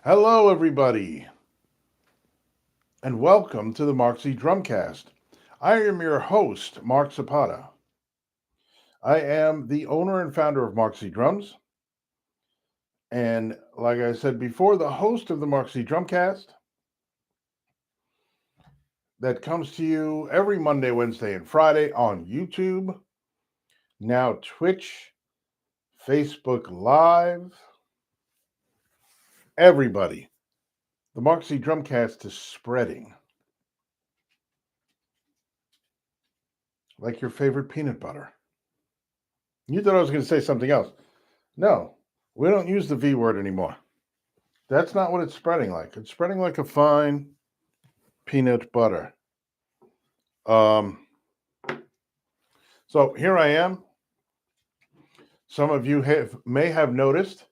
Hello, everybody, and welcome to the Mark Z Drumcast. I am your host, Mark Zapata. I am the owner and founder of Mark Z Drums, and like I said before, the host of the Mark Z Drumcast that comes to you every Monday, Wednesday, and Friday on YouTube, now Twitch, Facebook Live. Everybody, the Mark Z Drumcast is spreading like your favorite peanut butter. You thought I was going to say something else. No, we don't use the V word anymore. That's not what it's spreading like. It's spreading like a fine peanut butter. Um, so here I am. Some of you may have noticed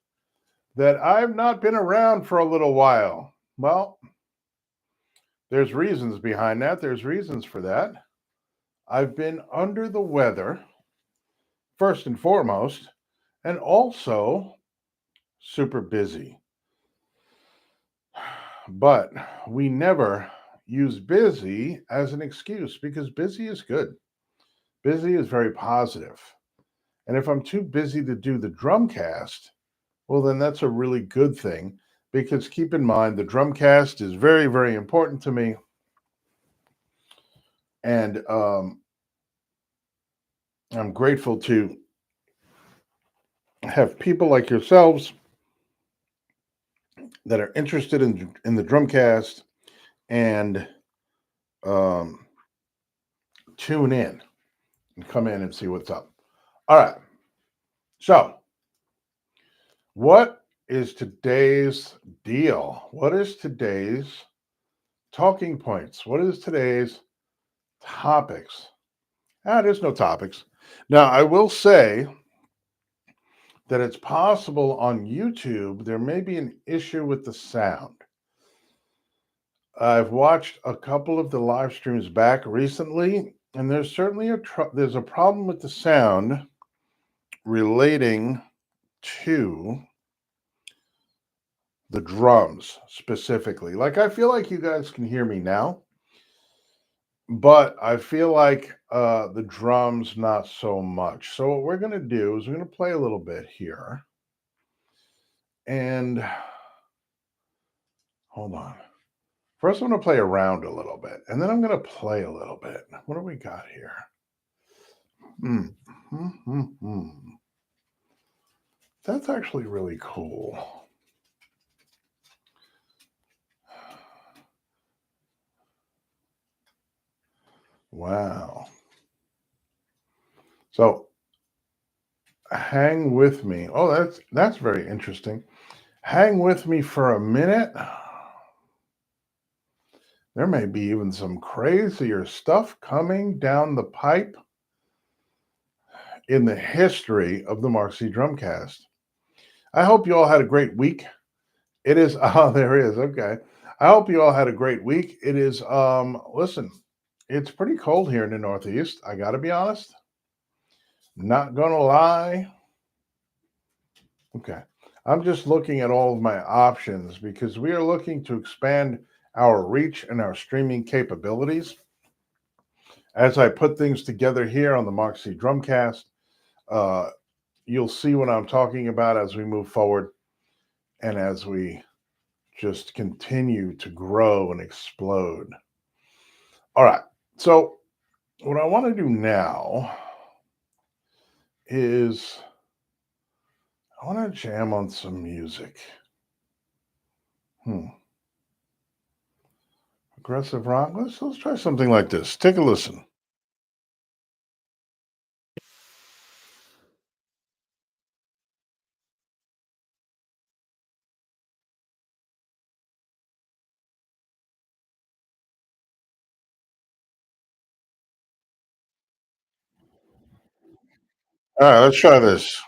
that I've not been around for a little while. Well, there's reasons behind that. There's reasons for that. I've been under the weather, first and foremost, and also super busy. But we never use busy as an excuse because busy is good. Busy is very positive. And if I'm too busy to do the drumcast, well, then that's a really good thing because keep in mind the drumcast is very, very important to me. And I'm grateful to have people like yourselves that are interested in the drumcast and um, tune in and come in and see what's up. All right. So, what is today's deal? What is today's talking points? What is today's topics? There's no topics. Now, I will say that it's possible on YouTube there may be an issue with the sound. I've watched a couple of the live streams back recently, and there's certainly there's a problem with the sound relating to the drums specifically. Like I feel like you guys can hear me now, but I feel like the drums not so much. So what we're going to do is we're going to play a little bit here. And hold on. First, I'm going to play around a little bit, and then I'm going to play a little bit. What do we got here? That's actually really cool. Wow. So hang with me. Oh, that's very interesting. Hang with me for a minute. There may be even some crazier stuff coming down the pipe in the history of the Mark Z Drumcast. I hope you all had a great week. It is there is. Okay. I hope you all had a great week. It is listen, it's pretty cold here in the Northeast. I got to be honest. Not going to lie. Okay. I'm just looking at all of my options because we are looking to expand our reach and our streaming capabilities. As I put things together here on the Mark Z Drumcast, uh, you'll see what I'm talking about as we move forward and as we just continue to grow and explode. All right. So, what I want to do now is I want to jam on some music. Aggressive rock. Let's try something like this. Take a listen. All right, let's try this.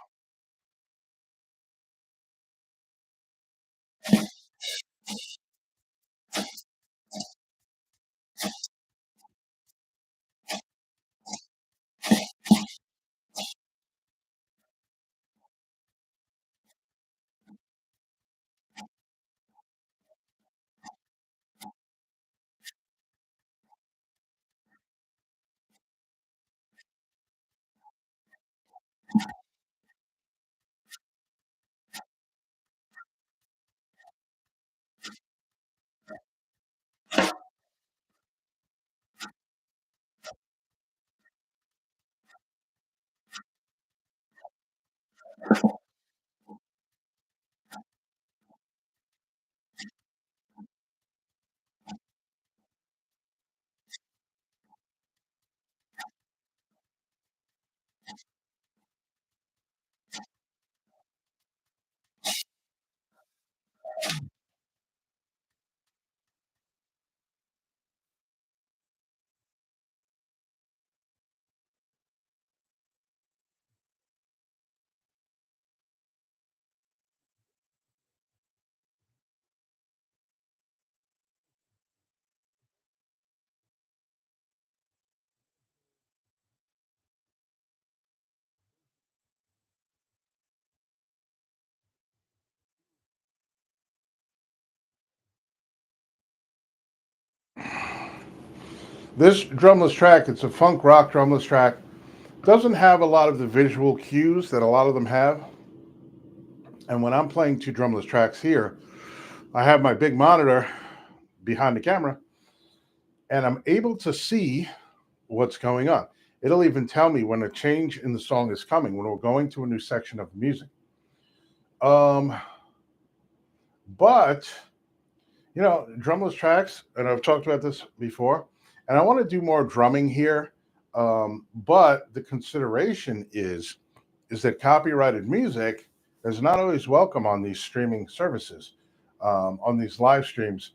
This drumless track, it's a funk rock drumless track, doesn't have a lot of the visual cues that a lot of them have. And when I'm playing two drumless tracks here, I have my big monitor behind the camera and I'm able to see what's going on. It'll even tell me when a change in the song is coming, when we're going to a new section of music. Um, but drumless tracks, and I've talked about this before, and I want to do more drumming here. But the consideration is that copyrighted music is not always welcome on these streaming services, on these live streams.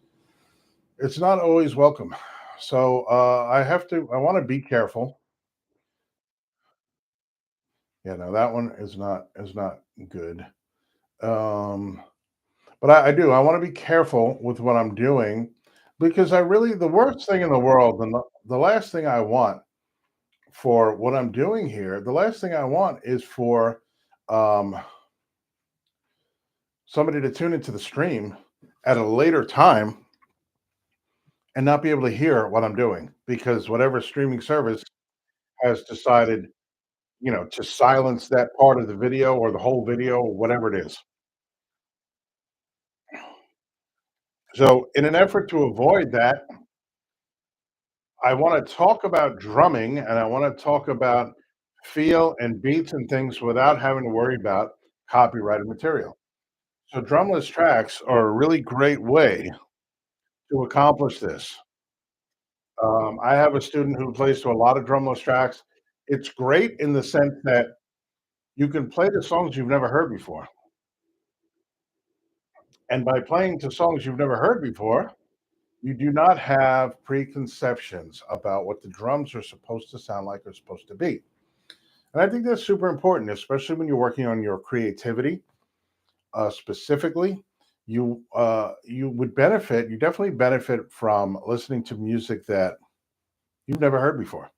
It's not always welcome. So I want to be careful. Yeah, no, that one is not good. Um, but I do. I want to be careful with what I'm doing because I really the worst thing in the world, and the last thing I want for what I'm doing here, the last thing I want is for um, somebody to tune into the stream at a later time and not be able to hear what I'm doing because whatever streaming service has decided, to silence that part of the video or the whole video, or whatever it is. So, in an effort to avoid that, I want to talk about drumming and I want to talk about feel and beats and things without having to worry about copyrighted material. So, drumless tracks are a really great way to accomplish this. I have a student who plays to a lot of drumless tracks. It's great in the sense that you can play the songs you've never heard before. And by playing to songs you've never heard before, you do not have preconceptions about what the drums are supposed to sound like or supposed to be. And I think that's super important, especially when you're working on your creativity. Specifically, you would benefit. You definitely benefit from listening to music that you've never heard before,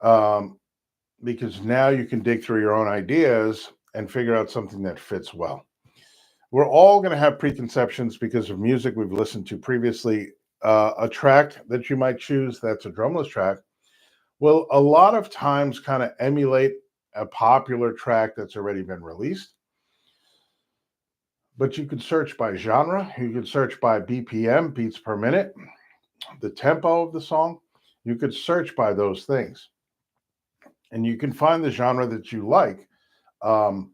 um, because now you can dig through your own ideas and figure out something that fits well. We're all going to have preconceptions because of music we've listened to previously. A track that you might choose that's a drumless track will a lot of times kind of emulate a popular track that's already been released. But you could search by genre, you could search by BPM, beats per minute, the tempo of the song. You could search by those things and you can find the genre that you like. Um,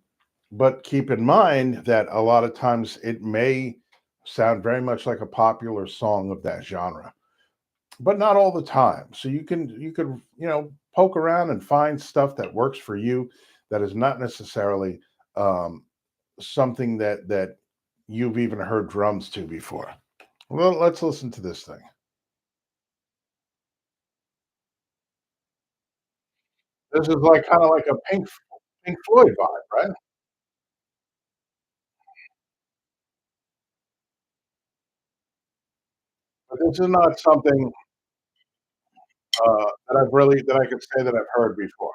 but keep in mind that a lot of times it may sound very much like a popular song of that genre, but not all the time. So you could poke around and find stuff that works for you that is not necessarily um, something that you've even heard drums to before. Well, let's listen to this thing. This is like kind of like a Pink Floyd vibe, right? But this is not something that I could say that I've heard before.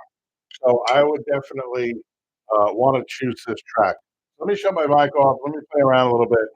So I would definitely want to choose this track. Let me shut my mic off. Let me play around a little bit.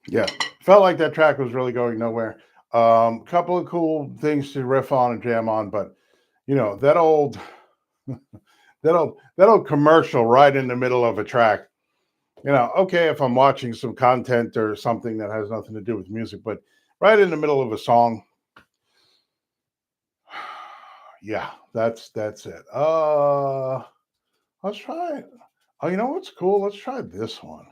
Yeah, felt like that track was really going nowhere. Couple of cool things to riff on and jam on, but that old that old commercial right in the middle of a track. Okay, if I'm watching some content or something that has nothing to do with music, but right in the middle of a song, yeah, that's it. Let's try it. Oh, you know what's cool? Let's try this one.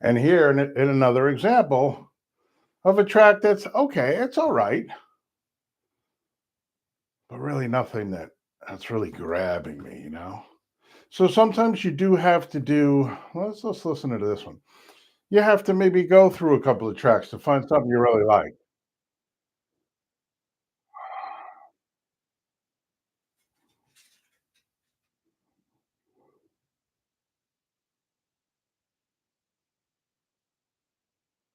And here in another example of a track that's okay, it's all right, but really nothing that's really grabbing me. So sometimes you do have to do. Let's listen to this one. You have to maybe go through a couple of tracks to find something you really like.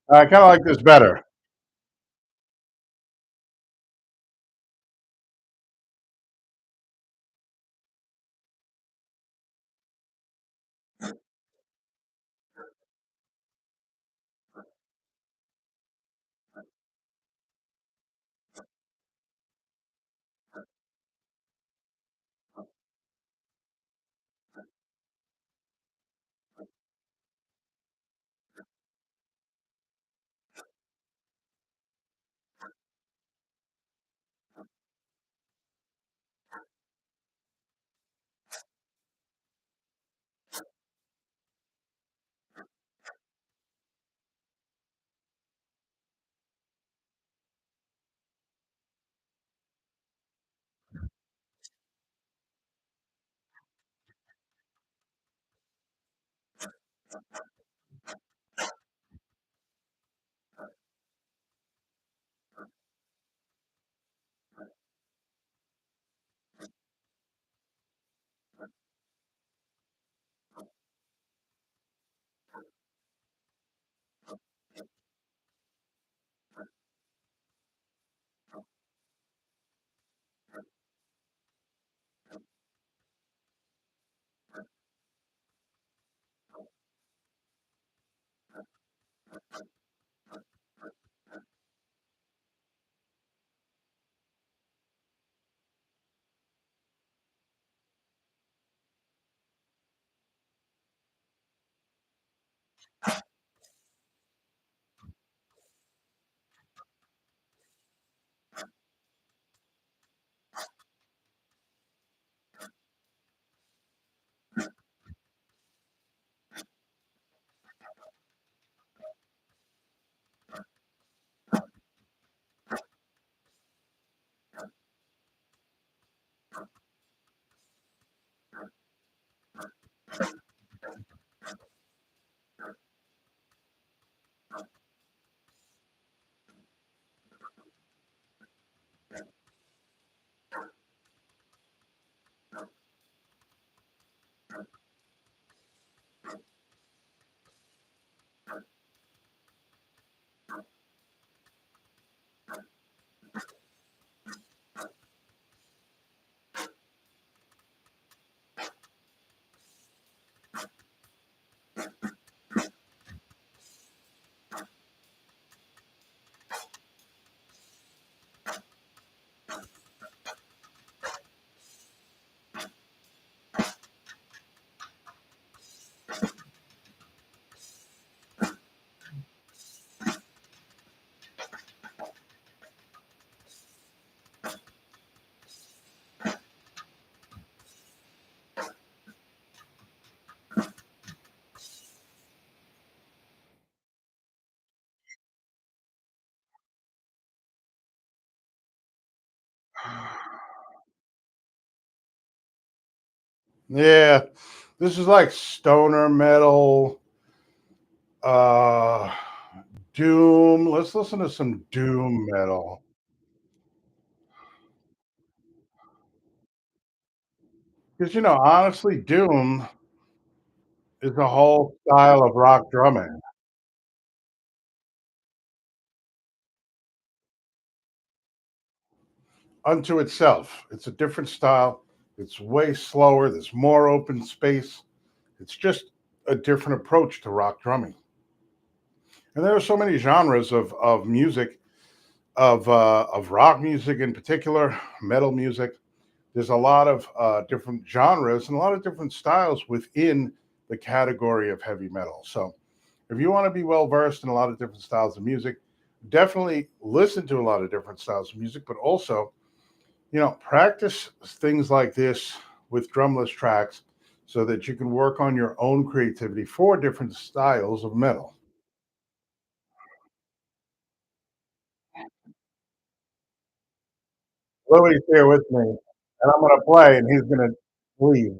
I kind of like this better. Yeah, this is like stoner metal, uh, doom. Let's listen to some doom metal. Because, honestly, doom is a whole style of rock drumming unto itself. It's a different style. It's way slower. There's more open space. It's just a different approach to rock drumming. And there are so many genres of music, of rock music in particular, metal music. There's a lot of different genres and a lot of different styles within the category of heavy metal. So if you want to be well versed in a lot of different styles of music, definitely listen to a lot of different styles of music, but also, practice things like this with drumless tracks so that you can work on your own creativity for different styles of metal. Louis here with me, and I'm going to play, and he's going to leave.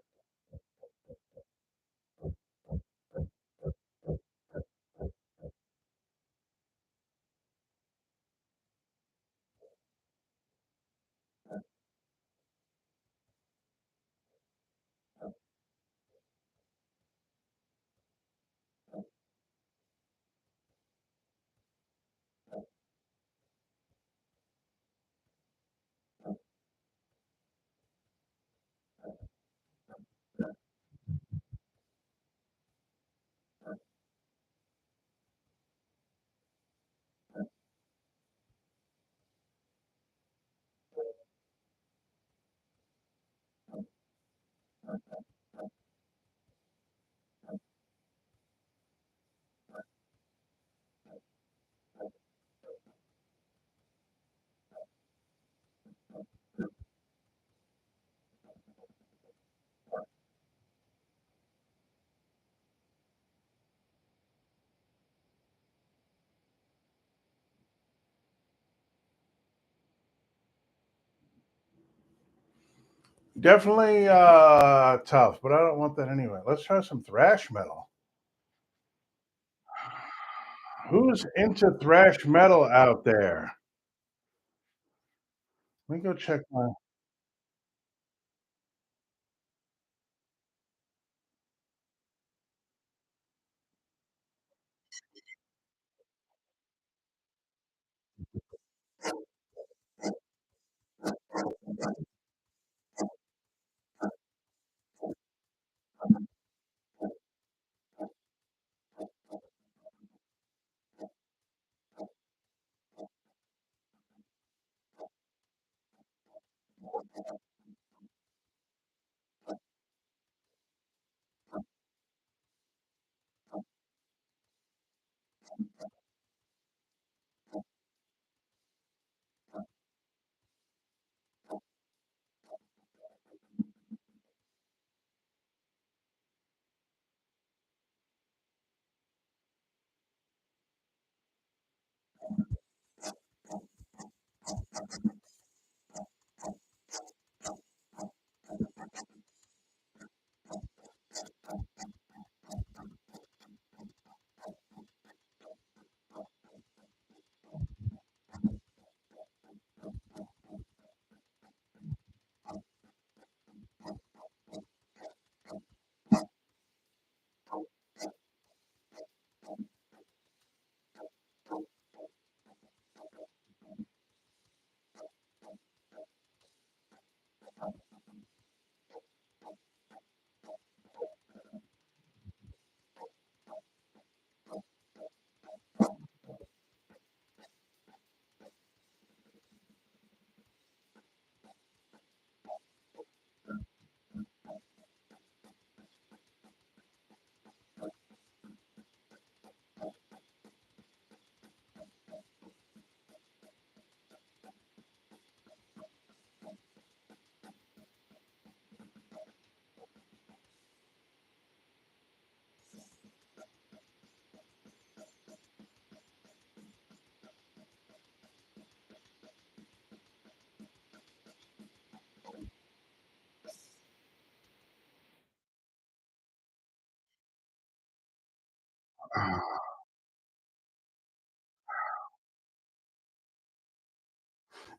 Definitely tough, but I don't want that anyway. Let's try some thrash metal. Who's into thrash metal out there? Let me go check my.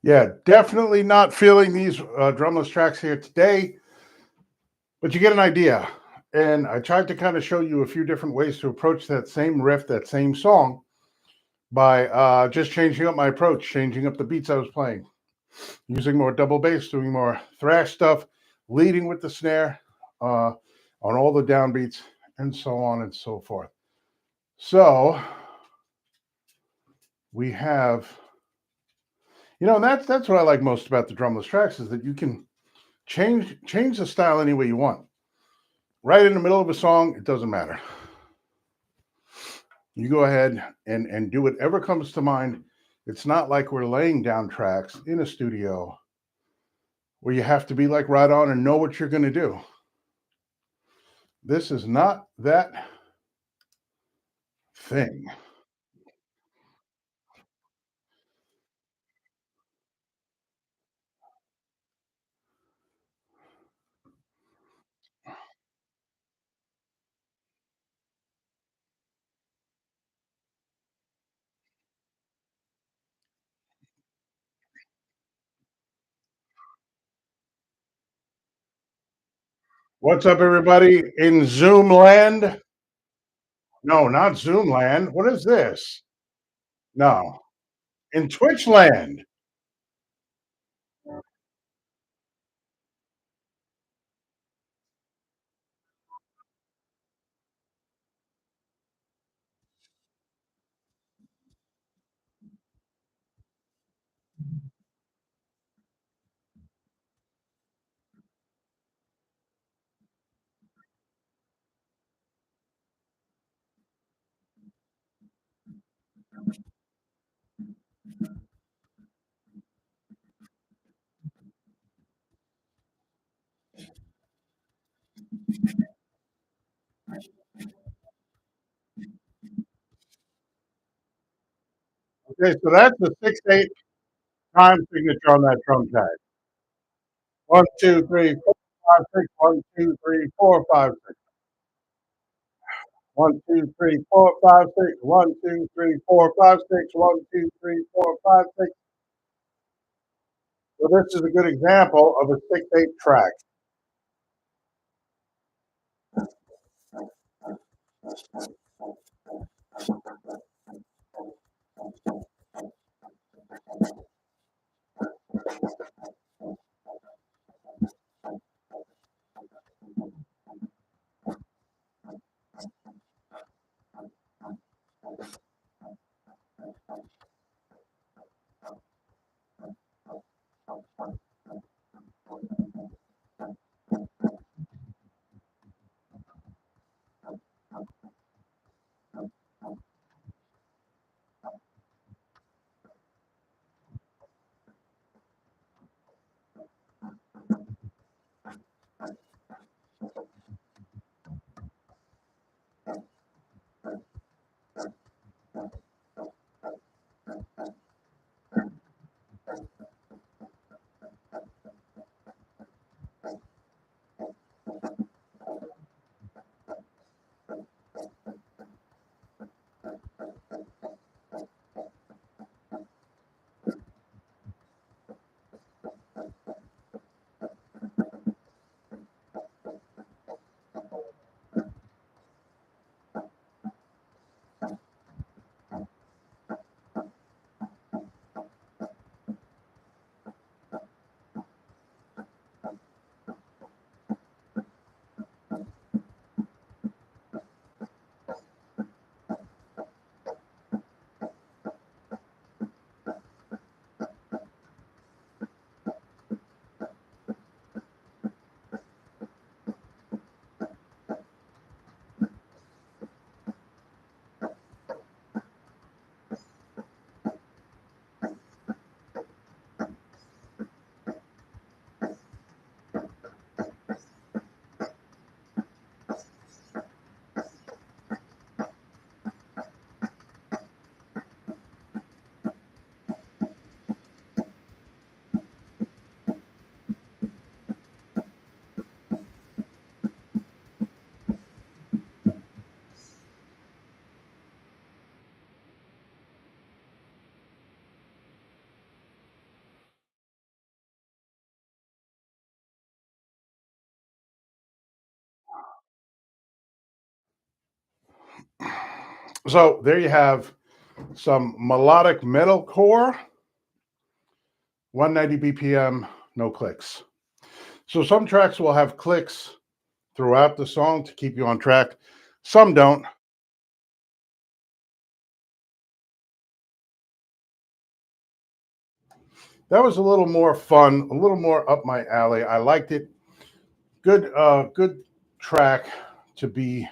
Yeah, definitely not feeling these drumless tracks here today, but you get an idea. And I tried to kind of show you a few different ways to approach that same riff, that same song, by just changing up my approach, changing up the beats I was playing, using more double bass, doing more thrash stuff, leading with the snare on all the downbeats, and so on and so forth. So we have, and that's what I like most about the drumless tracks is that you can change the style any way you want. Right in the middle of a song, it doesn't matter. You go ahead and do whatever comes to mind. It's not like we're laying down tracks in a studio where you have to be like right on and know what you're going to do. This is not that thing. What's up, everybody in Zoom land? No, not Zoom land. What is this? No, in Twitch land. Okay, so that's the 6/8 time signature on that drum tag. 1, 2, 3, 4, 5, 6. 1, 2, 3, 4, 5, 6. 1, 2, 3, 4, 5, 6. 1, 2, 3, 4, 5, 6. 1, 2, 3, 4, 5, 6. So this is a good example of a 6/8 track. So there you have some melodic metalcore, 190 BPM, no clicks. So some tracks will have clicks throughout the song to keep you on track. Some don't. That was a little more fun, a little more up my alley. I liked it. Good track to be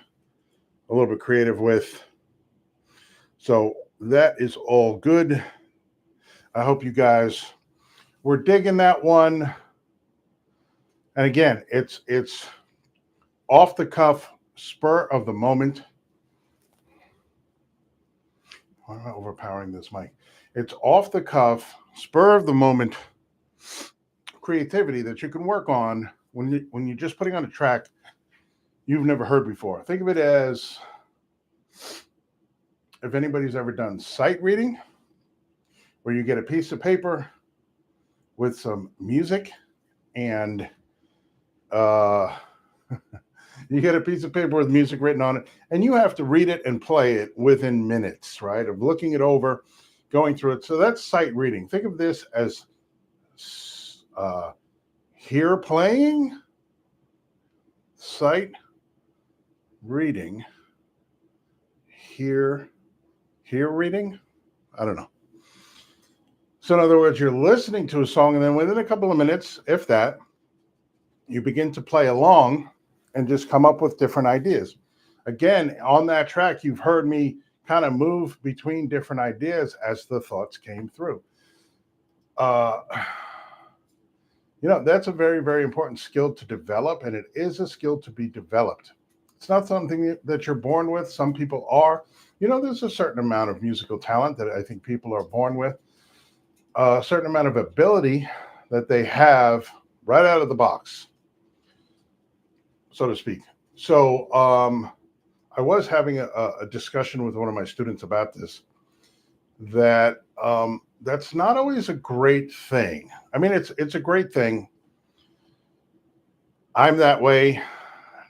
a little bit creative with. So that is all good. I hope you guys were digging that one. And again, it's off the cuff, spur of the moment. Why am I overpowering this mic? It's off the cuff, spur of the moment creativity that you can work on when you're just putting on a track you've never heard before. Think of it as, if anybody's ever done sight reading, where you get a piece of paper with some music and you get a piece of paper with music written on it, and you have to read it and play it within minutes, right? Of looking it over, going through it. So that's sight reading. Think of this as hear playing, sight reading, hear reading. I don't know. So in other words, you're listening to a song, and then within a couple of minutes, if that, you begin to play along and just come up with different ideas. Again, on that track, you've heard me kind of move between different ideas as the thoughts came through. That's a very, very important skill to develop, and it is a skill to be developed. It's not something that you're born with. Some people are. There's a certain amount of musical talent that I think people are born with, a certain amount of ability that they have right out of the box, so to speak. So I was having a discussion with one of my students about this, that that's not always a great thing. I mean, it's a great thing. I'm that way.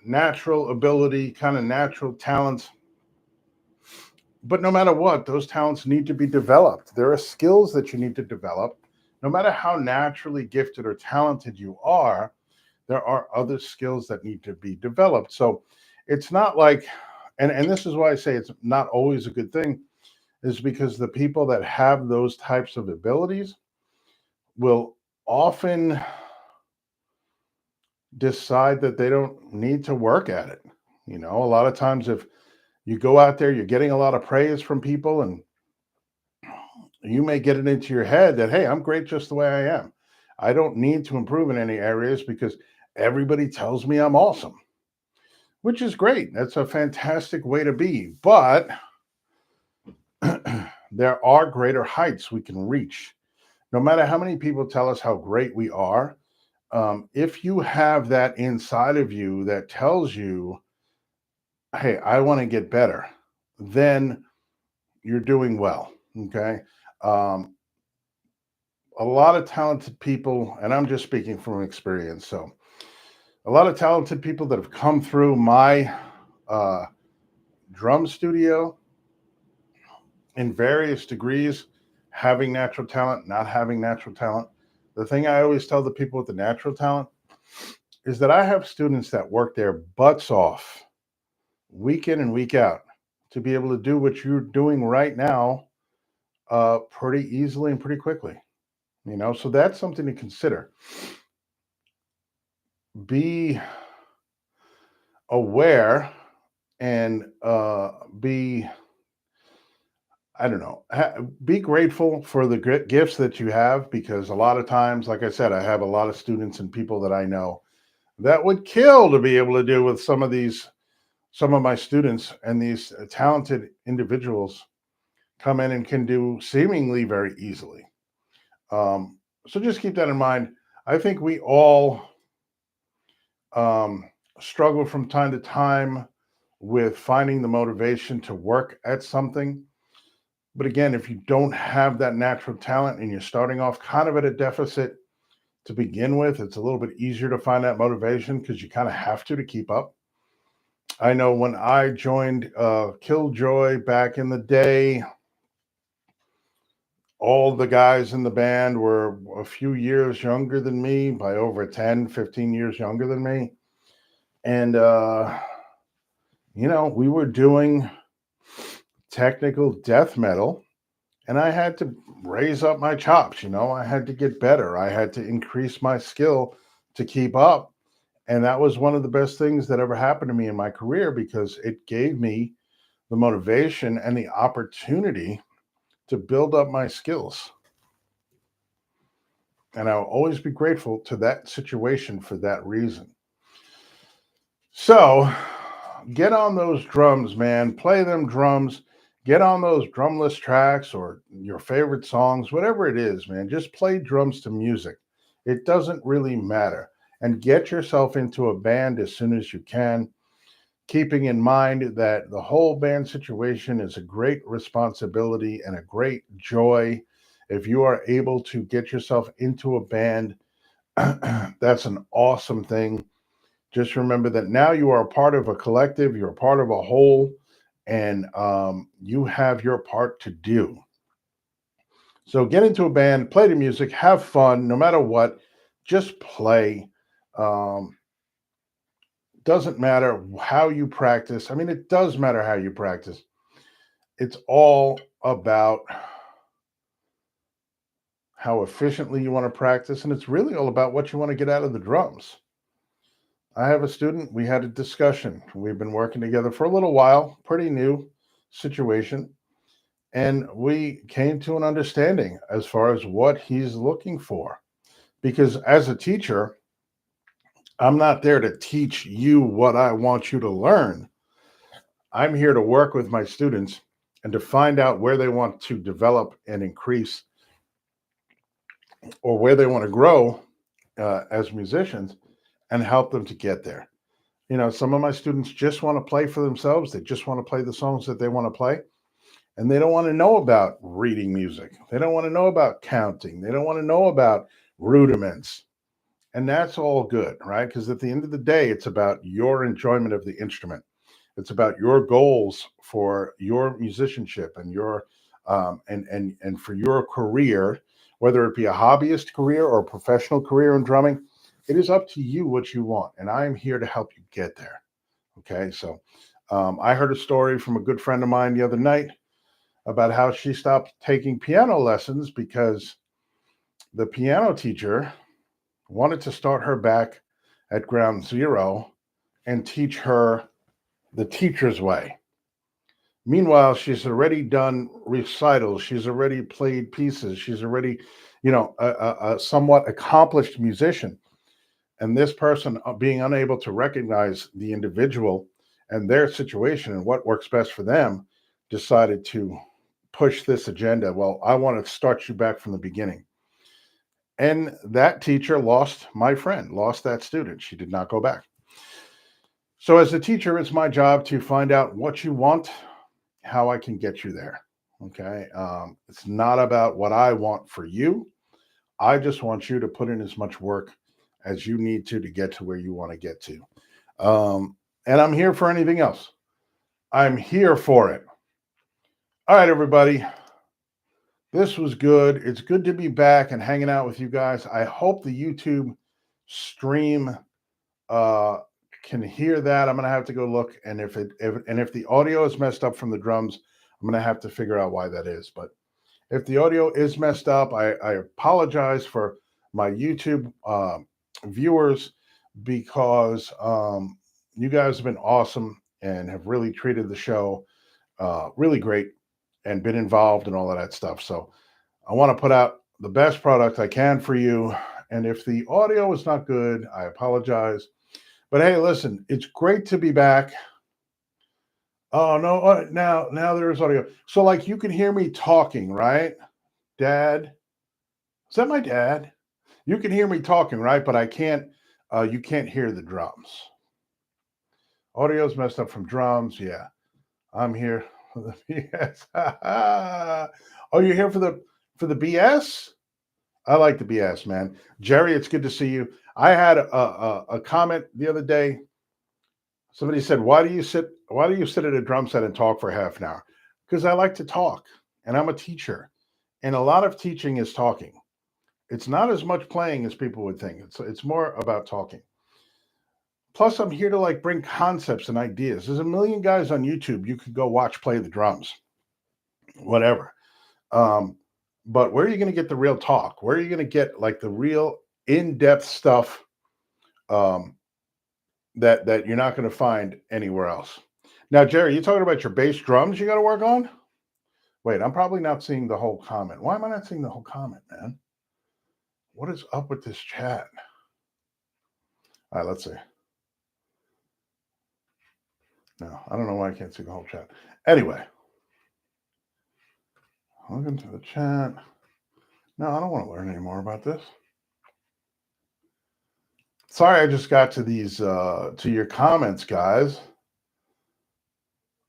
Natural ability, kind of natural talents. But no matter what, those talents need to be developed. There are skills that you need to develop. No matter how naturally gifted or talented you are, there are other skills that need to be developed. So it's not like, and this is why I say it's not always a good thing, is because the people that have those types of abilities will often decide that they don't need to work at it. A lot of times, if you go out there, you're getting a lot of praise from people, and you may get it into your head that, hey, I'm great just the way I am. I don't need to improve in any areas because everybody tells me I'm awesome, which is great. That's a fantastic way to be. But there are greater heights we can reach. No matter how many people tell us how great we are, if you have that inside of you that tells you, hey, I want to get better, then you're doing well. Okay. A lot of talented people, and I'm just speaking from experience. So, a lot of talented people that have come through my drum studio in various degrees, having natural talent, not having natural talent. The thing I always tell the people with the natural talent is that I have students that work their butts off week in and week out to be able to do what you're doing right now pretty easily and pretty quickly. So that's something to consider. Be aware and be, I don't know, be grateful for the gifts that you have, because a lot of times, like I said, I have a lot of students and people that I know that would kill to be able to do with some of my students, and these talented individuals come in and can do seemingly very easily. So just keep that in mind. I think we all struggle from time to time with finding the motivation to work at something. But again, if you don't have that natural talent and you're starting off kind of at a deficit to begin with, it's a little bit easier to find that motivation because you kind of have to keep up. I know when I joined Killjoy back in the day, all the guys in the band were a few years younger than me, by over 10, 15 years younger than me. And, we were doing technical death metal, and I had to raise up my chops. I had to get better. I had to increase my skill to keep up. And that was one of the best things that ever happened to me in my career, because it gave me the motivation and the opportunity to build up my skills. And I'll always be grateful to that situation for that reason. So get on those drums, man. Play them drums. Get on those drumless tracks or your favorite songs, whatever it is, man. Just play drums to music. It doesn't really matter. And get yourself into a band as soon as you can, keeping in mind that the whole band situation is a great responsibility and a great joy. If you are able to get yourself into a band, that's an awesome thing. Just remember that now you are a part of a collective, you're a part of a whole, and you have your part to do. So get into a band, play the music, have fun, no matter what. Just play. Um, doesn't matter how you practice. I mean, it does matter how you practice. It's all about how efficiently you want to practice, and it's really all about what you want to get out of the drums. I have a student, we had a discussion. We've been working together for a little while, pretty new situation, and we came to an understanding as far as what he's looking for. Because as a teacher, I'm not there to teach you what I want you to learn. I'm here to work with my students and to find out where they want to develop and increase, or where they want to grow as musicians, and help them to get there. Some of my students just want to play for themselves. They just want to play the songs that they want to play. And they don't want to know about reading music. They don't want to know about counting. They don't want to know about rudiments. And that's all good, right? Because at the end of the day, it's about your enjoyment of the instrument. It's about your goals for your musicianship and your and for your career, whether it be a hobbyist career or a professional career in drumming. It is up to you what you want, and I am here to help you get there. Okay, so I heard a story from a good friend of mine the other night about how she stopped taking piano lessons because the piano teacher wanted to start her back at ground zero and teach her the teacher's way. Meanwhile, she's already done recitals. She's already played pieces. She's already, a somewhat accomplished musician. And this person, being unable to recognize the individual and their situation and what works best for them, decided to push this agenda. Well, I want to start you back from the beginning. And that teacher lost my friend, lost that student. She did not go back. So as a teacher, it's my job to find out what you want, how I can get you there. Okay. It's not about what I want for you. I just want you to put in as much work as you need to get to where you want to get to. And I'm here for anything else. I'm here for it. All right, everybody. This was good. It's good to be back and hanging out with you guys. I hope the YouTube stream can hear that. I'm gonna have to go look, and if the audio is messed up from the drums, I'm gonna have to figure out why that is. But if the audio is messed up, I apologize for my YouTube viewers, because you guys have been awesome and have really treated the show really great and been involved and all of that stuff. So I want to put out the best product I can for you. And if the audio is not good, I apologize. But hey, listen, it's great to be back. Oh no, now there's audio. So like you can hear me talking, right? Dad. Is that my dad? You can hear me talking, right? But I can't you can't hear the drums. Audio's messed up from drums. Yeah. I'm here for the BS. Oh, you're here for the BS? I like the BS, man. Jerry, it's good to see you. I had a comment the other day. Somebody said, why do you sit at a drum set and talk for half an hour? Because I like to talk, and I'm a teacher. And a lot of teaching is talking. It's not as much playing as people would think. It's more about talking. Plus, I'm here to like bring concepts and ideas. There's a million guys on YouTube you could go watch play the drums, whatever. Um, but where are you going to get the real talk? Where are you going to get like the real in-depth stuff um, that you're not going to find anywhere else? Now, Jerry, you talking about your bass drums you got to work on? Wait, I'm probably not seeing the whole comment. Why am I not seeing the whole comment, man? What is up with this chat? All right, let's see. No, I don't know why I can't see the whole chat. Anyway, welcome to the chat. No, I don't want to learn any more about this. Sorry, I just got to these to your comments, guys.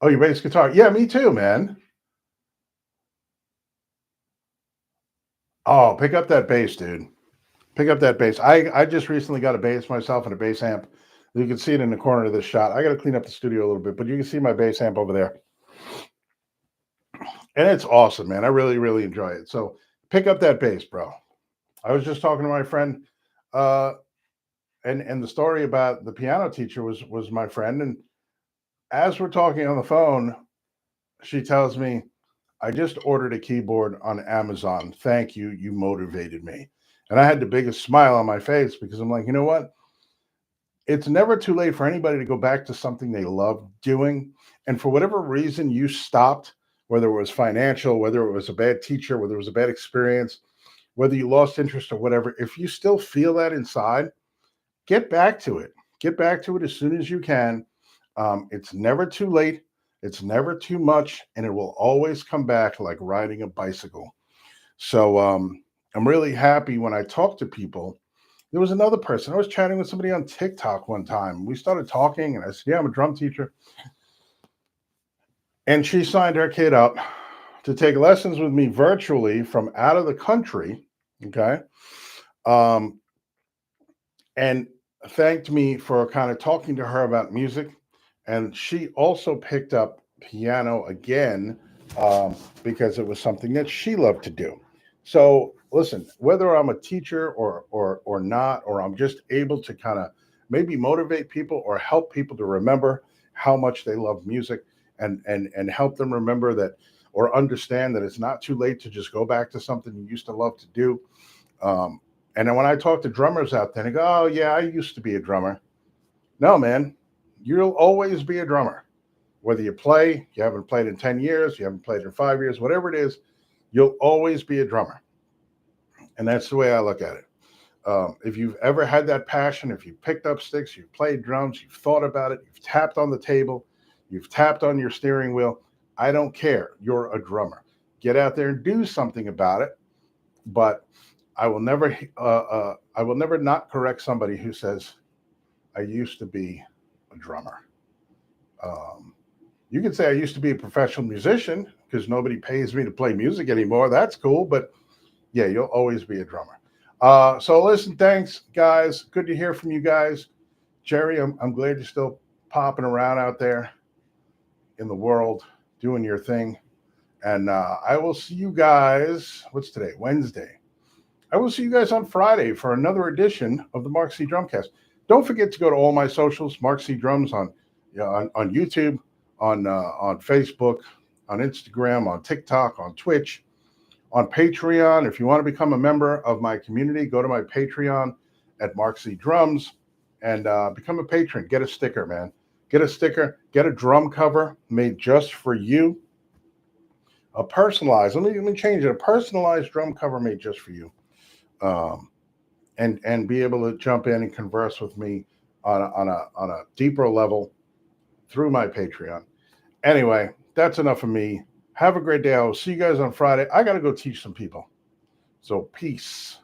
Oh, your bass guitar. Yeah, me too, man. Oh, pick up that bass, dude. Pick up that bass. I just recently got a bass myself and a bass amp. You can see it in the corner of this shot. I got to clean up the studio a little bit, but you can see my bass amp over there. And it's awesome, man. I really, really enjoy it. So pick up that bass, bro. I was just talking to my friend, and the story about the piano teacher was my friend. And as we're talking on the phone, she tells me, I just ordered a keyboard on Amazon. Thank you. You motivated me. And I had the biggest smile on my face because I'm like, you know what? It's never too late for anybody to go back to something they love doing. And for whatever reason you stopped, whether it was financial, whether it was a bad teacher, whether it was a bad experience, whether you lost interest or whatever, if you still feel that inside, get back to it. Get back to it as soon as you can. It's never too late. It's never too much, and it will always come back like riding a bicycle. So I'm really happy when I talk to people. There was another person. I was chatting with somebody on TikTok one time. We started talking, and I said, yeah, I'm a drum teacher. And she signed her kid up to take lessons with me virtually from out of the country. Okay. Um, and thanked me for kind of talking to her about music. And she also picked up piano again because it was something that she loved to do. So listen, whether I'm a teacher or not, or I'm just able to kind of maybe motivate people or help people to remember how much they love music and help them remember that or understand that it's not too late to just go back to something you used to love to do. And then when I talk to drummers out there, they go, oh, yeah, I used to be a drummer. No, man, you'll always be a drummer. Whether you play, you haven't played in 10 years, you haven't played in 5 years, whatever it is, you'll always be a drummer. And that's the way I look at it. If you've ever had that passion, if you've picked up sticks, you've played drums, you've thought about it, you've tapped on the table, you've tapped on your steering wheel, I don't care. You're a drummer. Get out there and do something about it. But I will never not correct somebody who says, I used to be a drummer. You can say I used to be a professional musician because nobody pays me to play music anymore. That's cool. But yeah, you'll always be a drummer. So listen, thanks, guys. Good to hear from you guys. Jerry, I'm glad you're still popping around out there in the world, doing your thing. And I will see you guys. What's today? Wednesday. I will see you guys on Friday for another edition of the Mark Z Drumcast. Don't forget to go to all my socials, Mark Z Drums on YouTube, on Facebook, on Instagram, on TikTok, on Twitch, on Patreon. If you want to become a member of my community, go to my Patreon at Mark Z Drums and become a patron. Get a sticker, man. Get a sticker. Get a drum cover made just for you. A personalized. Let me change it. A personalized drum cover made just for you. And be able to jump in and converse with me on a deeper level through my Patreon. Anyway, that's enough of me. Have a great day. I will see you guys on Friday. I got to go teach some people. So peace.